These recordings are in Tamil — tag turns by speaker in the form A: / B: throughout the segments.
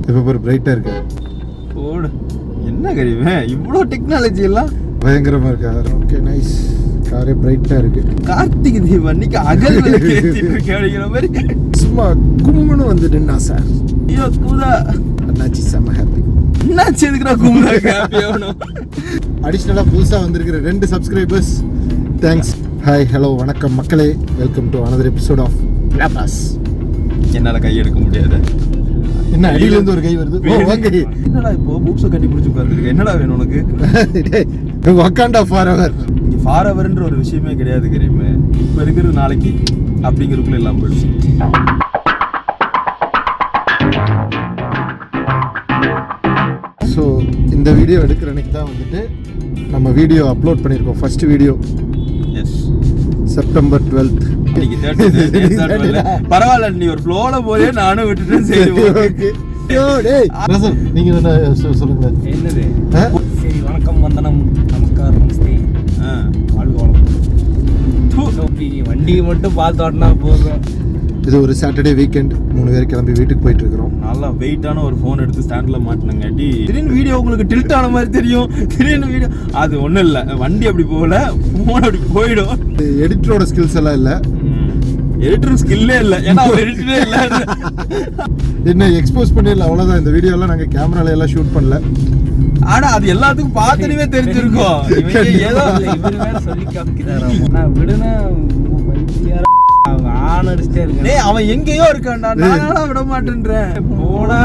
A: இப்போ ஒரு பிரைட்டா இருக்கு.
B: ஓடு என்ன கரிமே இவ்வளோ டெக்னாலஜி எல்லாம்
A: பயங்கரமா இருக்கா? Okay nice. காரே பிரைட்டா இருக்கு.
B: கார்த்திகை தீபம் அன்னைக்கு அகல் விளக்கு ஏத்திட்டு இருக்கேன் அப்படிங்கிற மாதிரி
A: சும்மா கும்முன்னு வந்துட்டுன்னா சார்.
B: ஐயோ கூதா
A: அண்ணாச்சி செம்ம ஹாப்பி.
B: என்னாச்சு எதுக்குடா கும்பலா ஹாப்பி ஆகணும்.
A: அடிஷ்னலாக புதுசாக வந்திருக்கிற 2 சப்ஸ்கிரைபர்ஸ் தேங்க்ஸ். ஹாய் ஹலோ வணக்கம் மக்களே, welcome to another episode of Lapas.
B: என்னால கை எடுக்க முடியாது.
A: என்ன அடியிலேருந்து ஒரு கை வருது? ஓ வாங்க.
B: என்னடா இப்போ பூப்ஸை கட்டி பிடிச்சி உட்காந்துருக்கு. என்னடா வேணும் உனக்கு?
A: Wakanda for ever.
B: இங்கே ஃபார் எவர்ன்ற ஒரு விஷயமே கிடையாது கரீமே. இப்போ இருக்கிறது நாளைக்கு அப்படிங்கிறதுக்குள்ள எல்லாம் போயிடுச்சு.
A: ஸோ இந்த வீடியோ எடுக்கிற அன்னைக்கு தான் வந்துட்டு நம்ம வீடியோ அப்லோட் பண்ணியிருக்கோம். First video
B: is
A: September 12th.
B: பரவாயில்ல, நீ ஒரு ஃப்ளோல போதே நானும் விட்டுட்டேன். சரி ஓகே.
A: நீங்க என்ன சொல்லுங்க.
C: என்னது? சரி, வணக்கம், வந்தனம், நமஸ்காரம், நமஸ்தே, வாழ்க வளம். வண்டியை மட்டும் பார்த்து ஓட்டினா போதும்.
A: இது ஒரு சாட்டர்டே வீக்கெண்ட், 3 பேர் கிளம்பி வீட்டுக்கு போயிட்டு இருக்கிறோம்.
B: நல்லா வெயிட்டான ஒரு ஃபோன் எடுத்து ஸ்டாண்ட்ல மாட்டினங்காட்டி திடீர்னு வீடியோ உங்களுக்கு டில்ட் ஆன மாதிரி தெரியும். திடீர்னு வீடியோ அது ஒன்றும் இல்லை, வண்டி அப்படி போகல, ஃபோன் அப்படி போயிடும்.
A: எடிட்டரோட ஸ்கில்ஸ் எல்லாம் இல்லை,
B: எடிட்டர் ஸ்கில்லே இல்லை, ஏன்னா எடிட்டரே இல்லை.
A: என்ன எக்ஸ்போஸ் பண்ணிடல, அவ்வளோதான். இந்த வீடியோலாம் நாங்கள் கேமரால எல்லாம் ஷூட் பண்ணல.
B: ஆனா அது எல்லாத்துக்கும் பார்த்தனவே தெரிஞ்சிருக்கும். ஏதோ
C: இவரு வேற சொல்லி காமிக்கிறாரு. விடுனா
B: அவன் எங்கேயோ இருக்கான்டா, நானா விட மாட்டேன்றேன். போடா.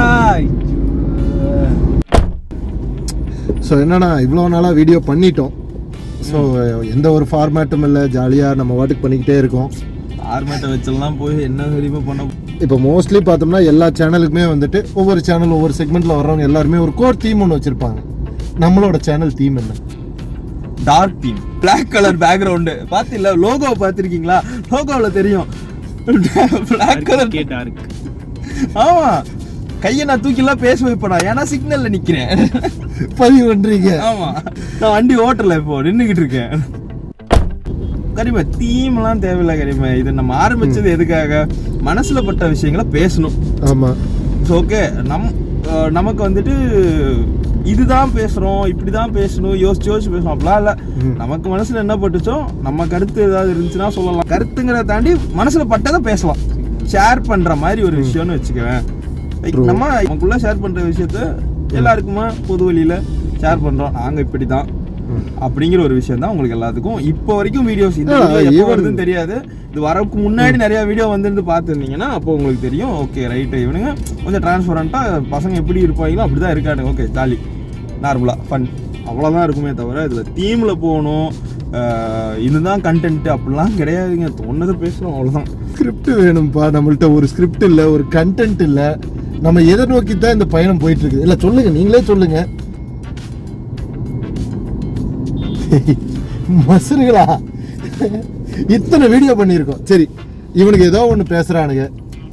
A: ஸோ என்னன்னா இவ்வளோ நாளாக வீடியோ பண்ணிட்டோம். ஸோ எந்த ஒரு ஃபார்மேட்டும் இல்லை, ஜாலியாக நம்ம வாட்டுக்கு பண்ணிக்கிட்டே இருக்கோம்.
B: ஃபார்மேட்டை வச்செல்லாம் போய் என்ன தெரியுமா பண்ண.
A: இப்போ மோஸ்ட்லி பார்த்தோம்னா எல்லா சேனலுக்குமே வந்துட்டு ஒவ்வொரு சேனல் ஒவ்வொரு செக்மெண்ட்டில் வர்றவங்க எல்லாருமே ஒரு கோர் தீம் ஒன்று வச்சுருப்பாங்க. நம்மளோட சேனல் தீம் என்ன?
B: Dark theme, black colour background. பார்த்தில்ல, லோகோவை பார்த்துருக்கீங்களா? லோகோவில் தெரியும் பிளாக் கலர்.
C: டார்க்.
B: ஆமா, கையை நான் தூக்கிலாம் பேச வைப்பேனா, ஏன்னா சிக்னல்ல நிக்கிறேன்.
A: பதிவு பண்றீங்க?
B: ஆமா, நான் வண்டி ஓட்டல, இப்போ நின்றுகிட்டு இருக்கேன். கரிமா தீம்லாம் தேவையில்லை கரிமா. இது நம்ம ஆரம்பிச்சது எதுக்காக? மனசுல பட்ட விஷயங்களை பேசணும்.
A: ஆமா,
B: ஓகே. நமக்கு வந்துட்டு இதுதான் பேசுறோம், இப்படிதான் பேசணும், யோசிச்சு பேசணும் அப்படிலாம் இல்லை. நமக்கு மனசுல என்ன பட்டுச்சோ, நம்ம கருத்து ஏதாவது இருந்துச்சுன்னா சொல்லலாம். கருத்துங்கிறத தாண்டி மனசுல பட்டதை பேசலாம். ஷேர் பண்ற மாதிரி ஒரு விஷயம்னு வச்சுக்குவேன். நம்ம நமக்குள்ள ஷேர் பண்ற விஷயத்த எல்லாருக்குமா பொது வழியில ஷேர் பண்றோம். நாங்க இப்படிதான் அப்படிங்கிற ஒரு விஷயம் தான் உங்களுக்கு எல்லாத்துக்கும் இப்போ வரைக்கும் வீடியோஸ். இந்த எப்போ வருதுன்னு தெரியாது. இது வரக்கு முன்னாடி நிறைய வீடியோ வந்துருந்து பார்த்துருந்தீங்கன்னா அப்போ உங்களுக்கு தெரியும். ஓகே ரைட்டு, இவனுங்க கொஞ்சம் டிரான்ஸ்பரண்டா பசங்க எப்படி இருப்பாங்களோ அப்படிதான் இருக்கானுங்க. ஓகே ஜாலி, நார்மலா ஃபன், அவ்வளோதான் இருக்குமே தவிர இதில் தீமில் போகணும், இதுதான் கண்டென்ட் அப்படிலாம் கிடையாதுங்க. தோணுதை பேசுகிறோம், அவ்வளோதான்.
A: ஸ்கிரிப்ட் வேணும்ப்பா. நம்மள்ட்ட ஒரு ஸ்கிரிப்ட் இல்லை, ஒரு கண்டென்ட் இல்லை. நம்ம எதை நோக்கி தான் இந்த பயணம் போயிட்டு இருக்குது? இல்லை சொல்லுங்க, நீங்களே சொல்லுங்க. மசருகளா, இத்தனை வீடியோ பண்ணியிருக்கோம். சரி, இவனுக்கு ஏதோ ஒன்று பேசுகிறானுங்க,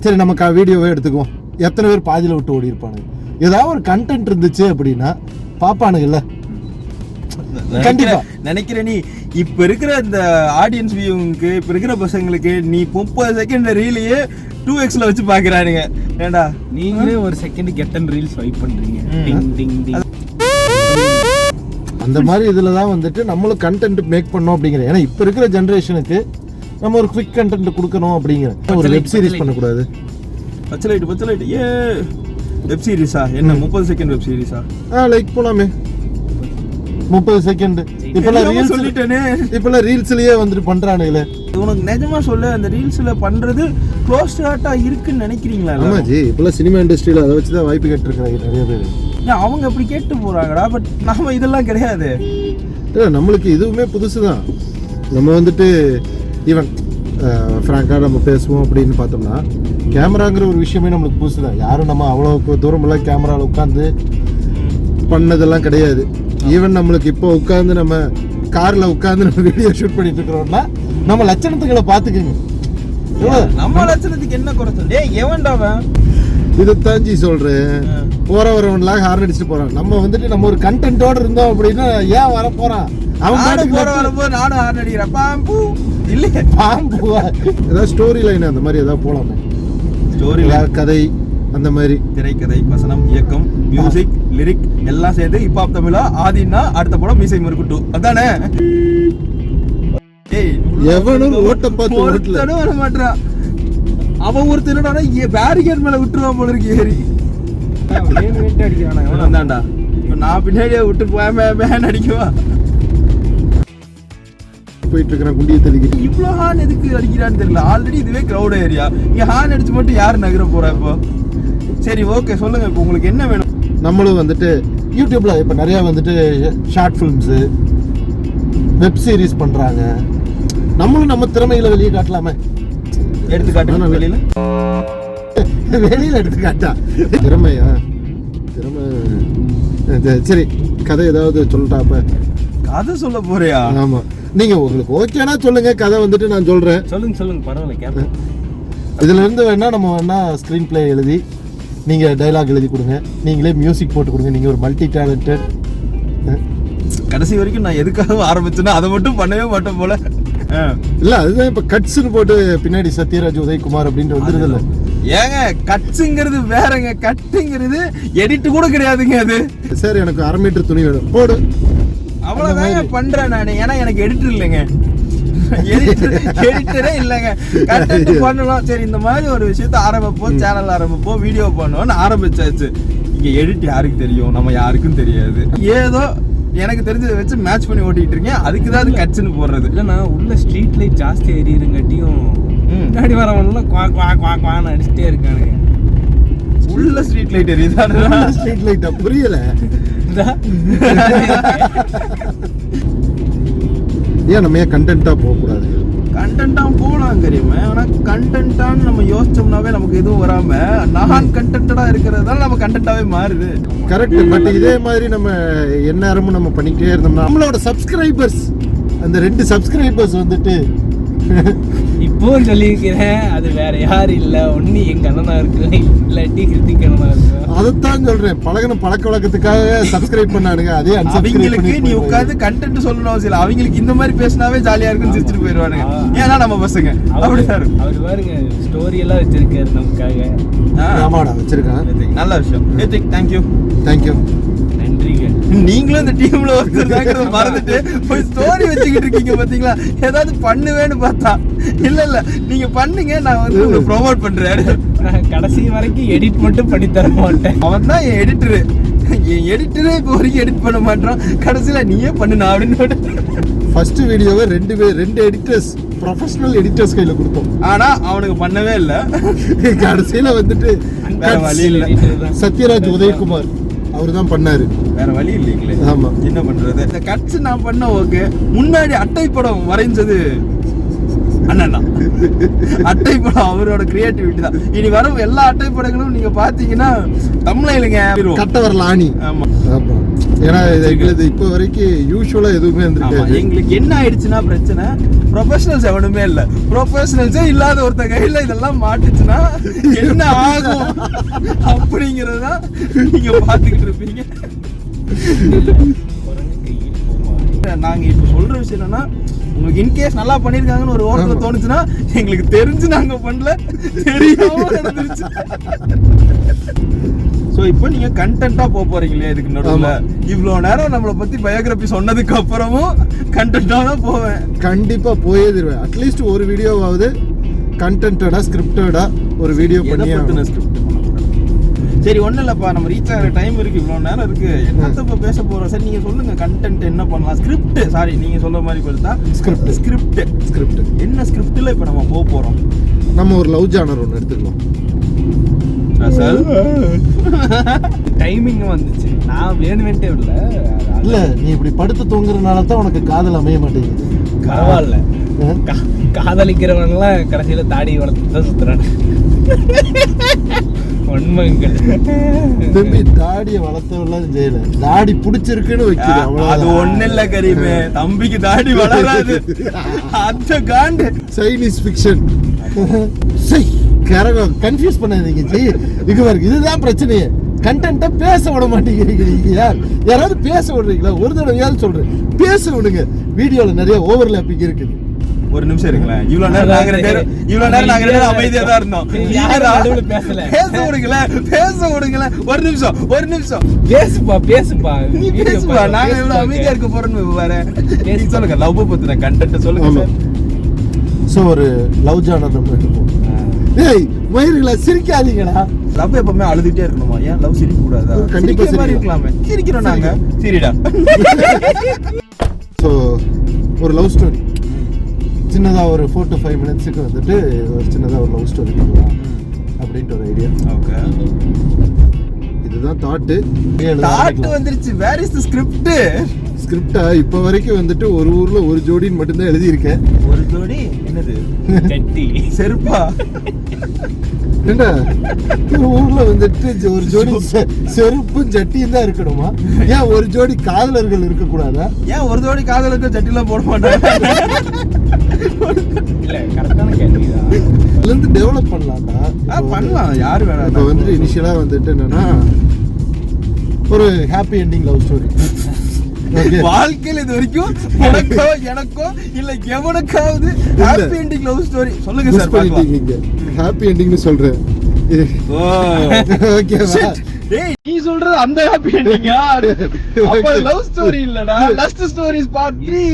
A: சரி நம்ம வீடியோவே எடுத்துக்குவோம். எத்தனை பேர் பாதியில் விட்டு ஓடி இருப்பானுங்க? ஏதாவது ஒரு கண்டென்ட் இருந்துச்சு அப்படின்னா பாப்பானுங்கல்ல. கண்டிப்பா
B: நினைக்கிறேன். நீ இப்ப இருக்கிற இந்த ஆடியன்ஸ் வியூவுக்கு, இப்ப இருக்கிற பசங்களுக்கு நீ 30 செகண்ட் ரீலையே 2xல வச்சு பாக்குறானுங்க. ஏண்டா
C: நீங்களே ஒரு செகண்ட் கெட்டன் ரீல் ஸ்வைப் பண்றீங்க. டிங் டிங் டிங்.
A: அந்த மாதிரி இதுல தான் வந்துட்டு நம்மளும் கண்டென்ட் மேக் பண்ணோம் அப்படிங்கிற. ஏன்னா இப்ப இருக்கிற ஜெனரேஷனுக்கு நம்ம ஒரு குவிக் கண்டென்ட் கொடுக்கணும் அப்படிங்கிற. ஒரு வெப் சீரிஸ் பண்ணக்கூடாது.
B: பச்சலைட் ஏ வெப் சீரிஸா? என்ன 30 செகண்ட் வெப் சீரிஸா?
A: லைக் போலாமே 30 செகண்ட். இப்பெல்லாம் ரீல்ஸ்லயே வந்துட்டு பண்றானுங்களே.
B: உனக்கு நிஜமா சொல்ல, அந்த ரீல்ஸ்ல பண்றது க்ளோஸ் ஷாட்டா இருக்குன்னு நினைக்கிறீங்களா?
A: ஆமா ஜி, இப்பெல்லாம் சினிமா இண்டஸ்ட்ரியில அதை வச்சுதான் வாய்ப்பு கேட்டிருக்காங்க நிறைய பேர்.
B: அவங்க அப்படி கேட்டு போறாங்கடா. பட் நம்ம இதெல்லாம் கிடையாது.
A: இல்லை, நம்மளுக்கு இதுவுமே புதுசு தான். நம்ம வந்துட்டு ஈவன் ஃப்ராங்காக நம்ம பேசுவோம் அப்படின்னு பார்த்தோம்னா, கேமராங்கிற ஒரு விஷயமே நம்மளுக்கு புதுசு தான். யாரும் நம்ம அவ்வளோ தூரமெல்லாம் கேமராவில் உட்காந்து பண்ணதெல்லாம் கிடையாது. ஈவன் நம்மளுக்கு இப்போ உட்காந்து நம்ம காரில் உட்காந்து நம்ம வீடியோ ஷூட் பண்ணிட்டு இருக்கிறோம்னா நம்ம லட்சணத்துக்களை பார்த்துக்குங்க.
B: நம்ம லட்சணத்துக்கு என்ன குறைச்சல்? எவன்டாவன்
A: இதைத்தாஞ்சி சொல்றேன். போற வரவன்லாம் ஹார்ன் அடிச்சுட்டு போறான். நம்ம வந்துட்டு நம்ம ஒரு கண்டென்ட்டோட இருந்தோம் அப்படின்னா ஏன் வர போறான்? அவன் பாட்டுக்கு
B: போற வரும்போது நானும் ஹார்ன் அடிக்கிறேன். பாம்பு இல்லையே,
A: பாம்புவா. ஏதாவது ஸ்டோரி லைன் அந்த மாதிரி ஏதாவது போலாமே.
B: ஸ்டோரி
A: கதை அந்த மாதிரி,
B: திரைக்கதை, வசனம், இயக்கம், மியூசிக், லிரிக் எல்லாம் சேர்ந்து ஹிப் ஹாப் தமிழா ஆதினா அடுத்த படம் மீசை முறுக்கு அதானே.
A: எவனும் ஓட்ட பார்த்து
B: ஒருத்தனும் வர மாட்டான். அவன் ஒரு திருடானா பேரிகேட் மேல விட்டுருவான் போல இருக்கு ஏறி அடிக்கிறான்டா. நான் பின்னாடியே விட்டு போய் அடிக்குவா
A: போயிட்டு இருக்கிறேன். குண்டியை தெளிக்கிட்டு
B: இவ்வளோ ஹார்ன் எதுக்கு அடிக்கிறான்னு தெரியல. ஆல்ரெடி இதுவே கிரௌட் ஏரியா. இங்க ஹார்ன் அடிச்சு மட்டும் யாரு நகர போறா இப்போ? சரி ஓகே, சொல்லுங்க இப்போ உங்களுக்கு என்ன வேணும்? நம்மளும் வந்துட்டு யூடியூப்ல இப்போ நிறைய வந்துட்டு ஷார்ட் ஃபிலிம்ஸு, வெப் சீரிஸ் பண்றாங்க. நம்மளும் நம்ம திறமைகளை வெளியே காட்டலாமே. எடுத்துக்காட்டு வெளியில வெளியில எடுத்துக்காட்டா திறமையா? திறமை சரி. கதை ஏதாவது சொல்லட்டா? அப்ப கதை சொல்ல போறியா? ஆமா, நீங்க உங்களுக்கு ஓகேனா சொல்லுங்க. கதை வந்துட்டு நான் சொல்றேன்.
C: சொல்லுங்க பரவாயில்ல கேட்பேன்.
A: இதுல இருந்து வேணா நம்ம வேணா ஸ்கிரீன் பிளே எழுதி நீங்க டைலாக் எழுதி கொடுங்க. நீங்களே மியூசிக் போட்டு கொடுங்க. நீங்க ஒரு மல்டி டேலண்டட். கடைசி வரைக்கும் நான் எதுக்காக ஆரம்பிச்சேன்னா அதை மட்டும் பண்ணவே மாட்டேன் போல. இல்ல அதுதான் இப்ப கட்ஸ்னு போட்டு பின்னாடி சத்யராஜ், உதயகுமார் அப்படின்ட்டு வந்துருது இல்ல. ஏங்க கட்ஸுங்கிறது வேறங்க, கட்டுங்கிறது எடிட் கூட கிடையாதுங்க. அது சார் எனக்கு 1/2 மீட்டர் துணி வேணும் போடு, அவ்வளவுதான் பண்றேன் நான். ஏன்னா எனக்கு எடிட்டர் இல்லைங்க, எடிட்டரே இல்லைங்க. கண்டென்ட் பண்ணலாம், சரி இந்த மாதிரி ஒரு விஷயத்த ஆரம்பிப்போம், சேனல் ஆரம்பிப்போம், வீடியோ பண்ணுவோம்னு ஆரம்பிச்சாச்சு. இங்க எடிட் யாருக்கு தெரியும்? நம்ம யாருக்கும் தெரியாது. ஏதோ எனக்கு தெரிஞ்சதை வச்சு மேட்ச் பண்ணி ஓட்டிட்டு இருக்கேன். அதுக்கு தான் அது கட்ஸ்னு போடுறது.
C: இல்லைண்ணா உள்ள ஸ்ட்ரீட் லைட் ஜாஸ்தி எரியுறங்காட்டியும் முன்னாடி வரவன்லாம் குவான்னு அடிச்சுட்டே இருக்கானுங்க.
B: உள்ள ஸ்ட்ரீட் லைட் எரியுதா? ஸ்ட்ரீட் லைட்டா? புரியல. ஏன் நம்ம ஏன் கண்டென்ட்டா போகக்கூடாது? கண்டென்ட்டா போகலாம் தெரியுமா? ஆனால் கண்டென்ட்டான்னு நம்ம யோசிச்சோம்னாவே நமக்கு எதுவும் வராம நான் கண்டென்ட்டடா இருக்கிறதால நம்ம கண்டென்ட்டாவே மாறுது. கரெக்ட். பட் இதே மாதிரி நம்ம எந்நேரமும் நம்ம பண்ணிக்கிட்டே இருந்தோம்னா நம்மளோட சப்ஸ்கிரைபர்ஸ், அந்த 2 சப்ஸ்கிரைபர்ஸ் வந்துட்டு
C: இப்போ சொல்லியிருக்கிறேன். அது வேற யாரும் இல்லை, ஒன்னு எங்க அண்ணனா இருக்கு, இல்லாட்டி கிருத்திக் அண்ணனா இருக்கு. அதைத்தான் சொல்றேன். பழக்க வழக்கத்துக்காக சப்ஸ்கிரைப் பண்ணானுங்க. அதே அவங்களுக்கு நீ உட்காந்து கண்டென்ட் சொல்லணும் அவசியம் இல்லை. அவங்களுக்கு இந்த மாதிரி பேசினாவே ஜாலியா இருக்குன்னு சிரிச்சுட்டு போயிடுவானுங்க. ஏன்னா நம்ம பசங்க அப்படிதான். அவர் பாருங்க ஸ்டோரி எல்லாம் வச்சிருக்காரு நமக்காக.
A: ஆமாடா வச்சிருக்கேன்.
B: நல்ல விஷயம். தேங்க்யூ.
C: நன்றிங்க.
B: நீங்களும் இந்த டீம்ல ஒருத்தர் மறந்துட்டு போய் ஸ்டோரி வச்சுக்கிட்டு இருக்கீங்க பாத்தீங்களா? ஏதாவது பண்ணுவேன்னு பார்த்தா இல்ல நீங்க பண்ணுங்க, நான் வந்து உங்களுக்கு ப்ரோமோட் பண்றேன்.
C: நான் கடைசி வரைக்கும் எடிட் மட்டும் பண்ணி தர மாட்டேன்.
B: அவன் தான் என் எடிட்டரு. என் எடிட்டரே இப்போ வரைக்கும் எடிட் பண்ண மாட்டான். கடைசியில நீயே பண்ணுனா அப்படின்னு ஃபர்ஸ்ட் வீடியோவை 2 எடிட்டர்ஸ், ப்ரொஃபஷனல் எடிட்டர்ஸ் கையில கொடுத்தோம். ஆனா அவனுக்கு பண்ணவே இல்லை. கடைசியில வந்துட்டு வழி இல்லை, சத்யராஜ், உதயகுமார் அவர் தான் பண்ணாரு. வேற வழி இல்லைங்களே. ஆமா, என்ன பண்றது? இந்த கட்ஸ் நான் பண்ண ஓகே. முன்னாடி அட்டை படம் வரைஞ்சது அண்ணா. அட்டை படம் அவரோட கிரியேட்டிவிட்டி தான். இனி வரும் எல்லா அட்டை படங்களும் நீங்க பாத்தீங்கன்னா தமிழ்லைங்க கட்ட வரல ஆணி. ஆமா ஆமா. ஏன்னா எங்களுக்கு இப்போ வரைக்கும் யூஸ்வலா எதுவுமே இருந்திருக்காது. எங்களுக்கு என்ன ஆயிடுச்சுன்னா பிரச்சனை, ப்ரொஃபஷனல்ஸ் எவனுமே இல்ல. ப்ரொஃபஷனல்ஸே இல்லாத ஒருத்த கையில இதெல்லாம் மாட்டுச்சுன்னா என்ன ஆகும் அப்படிங்கறத நீங்க பாத்துக்கிட்டு இருப்பீங்க. நாங்க இப்ப சொல்ற விஷயம் என்னன்னா, உங்களுக்கு இன்கேஸ் நல்லா பண்ணிருக்காங்கன்னு ஒரு ஓரத்துல தோணுச்சுன்னா எங்களுக்கு தெரிஞ்சு நாங்க பண்ணல, தெரியாம நடந்துருச்சு. சோ இப்போ நீங்க கண்டென்ட்டா போறீங்களே. இதுக்கு நடுவுல இவ்வளவு நேரம் நம்மளை பத்தி பயோகிராபி சொன்னதுக்கு அப்புறமும் கண்டென்ட்டா தான் போவேன். கண்டிப்பா போயே தருவேன். அட்லீஸ்ட் ஒரு வீடியோவாவது கண்டென்ட்டடா, ஸ்கிரிப்டடா ஒரு வீடியோ பண்ணி. சரி ஒன்றும் இல்லைப்பா, நம்ம ரீச் ஆகிற டைம் இருக்குது, இவ்வளோ நேரம் இருக்குது, என்னத்தை இப்போ பேச போகிறோம். சரி நீங்கள் சொல்லுங்கள், கண்டென்ட் என்ன பண்ணலாம்? ஸ்கிரிப்ட், சாரி நீங்கள் சொல்ல மாதிரி கொடுத்தா ஸ்கிரிப்ட் என்ன ஸ்கிரிப்டில் இப்போ நம்ம போக போகிறோம்? நம்ம ஒரு லவ் ஜானர் ஒன்று எடுத்துக்கலாம்.
C: டைமிங் வந்துச்சு, நான் வேணுமென்ட்டே இல்லை.
A: நீ இப்படி படுத்து தூங்குறதுனால தான் உனக்கு காதல் அமைய மாட்டேங்குது.
C: பரவாயில்ல, காதலிக்கிறவங்கலாம் கடைசியில் தாடி வளர்த்து தான் சுற்றுறாங்க.
A: தம்பி தாடியை வளர்த்தவெல்லாம் செய்யல, தாடி பிடிச்சிருக்குன்னு வைக்கிறேன்.
B: அது ஒண்ணு இல்ல கரீமே, தம்பிக்கு தாடி வளராது. அந்த காண்டு
A: சைனீஸ் ஃபிக்ஷன். கன்ஃபியூஸ் பண்ணாதீங்க ஜி. இங்க பாருங்க, இதுதான் பிரச்சனையே. கண்டென்ட்டை பேச விட மாட்டேங்கிறீங்க நீங்க. யாராவது பேச விடுறீங்களா? ஒரு தடவையாவது சொல்றேன், பேச விடுங்க. வீடியோல நிறைய ஓவர்லாப்பிங் இருக்குது.
B: ஒரு நிமிஷம் இருங்களேன். இவ்வளவு நேரம் நாங்க ரெண்டு பேரும் அமைதியா தான் இருந்தோம்.
C: நடுவுல பேசல.
B: பேச விடுங்களேன். ஒரு நிமிஷம்
C: பேசுப்பா
B: நீ பேசுவா. நாங்க எவ்வளவு அமைதியா இருக்க போறோம்னு பாரு. நீங்க சொல்லுங்க, லவ் பத்தின கண்டென்ட் சொல்லுங்க சார்.
A: சோ ஒரு லவ் ஜானர் நம்ம எடுப்போம். ஏய் மயிர்களா, சிரிக்காதீங்கடா.
B: லவ் எப்பவுமே அழுதுட்டே இருக்கணுமா? ஏன் லவ் சிரிக்க கூடாதா?
A: கண்டிப்பா
B: சிரிக்கிற மாதிரி இருக்கலாமே. சிரிக்கிறோம் நாங்க. சரிடா.
A: ஸோ ஒரு லவ் ஸ்டோரி சின்னதாக ஒரு 4 to 5 minutes வந்துட்டு ஒரு சின்னதாக ஒரு லவ் ஸ்டோரி பண்ணலாம் அப்படின்ட்டு ஒரு ஐடியா.
B: ஓகே,
A: இதுதான் தாட்டு
B: வந்துருச்சு. Where is the script?
A: ஸ்கிரிப்டா இப்போ வரைக்கும் வந்துட்டு ஒரு ஊர்ல ஒரு ஜோடின்னு மட்டும்தான் எழுதியிருக்கேன்.
B: ஒரு ஜோடி என்னது?
C: சட்டி
B: செருப்பா?
A: ஏண்டா ஒரு ஊர்ல வந்துட்டு ஒரு ஜோடி செருப்பும் ஜட்டியும் தான் இருக்கணுமா? ஏன் ஒரு ஜோடி காதலர்கள் இருக்க கூடாதா?
B: ஏன் ஒரு ஜோடி காதலுக்கு ஜட்டிலாம் போட மாட்டாங்க?
C: இல்ல, கரெக்டான கேள்விதான்.
A: இதுல இருந்து டெவலப் பண்ணலாம்டா.
B: பண்ணலாம். யாரு வேணாம்.
A: இப்போ வந்துட்டு இனிஷியலா வந்துட்டு என்னன்னா ஒரு ஹாப்பி எண்டிங் லவ் ஸ்டோரி.
B: வாழ்க்கையில இது வரைக்கும் எனக்கோ இல்ல எவனுக்காவது ஹாப்பி எண்டிங் லவ் ஸ்டோரி சொல்லுங்க சார். பாக்கலாம்.
A: ஹாப்பி எண்டிங்னு சொல்றேன். ஓகேவா?
B: டேய், நீ சொல்றது அந்த ஹாப்பி எண்டிங்கா? அப்ப லவ் ஸ்டோரி இல்லடா. Last stories part 3.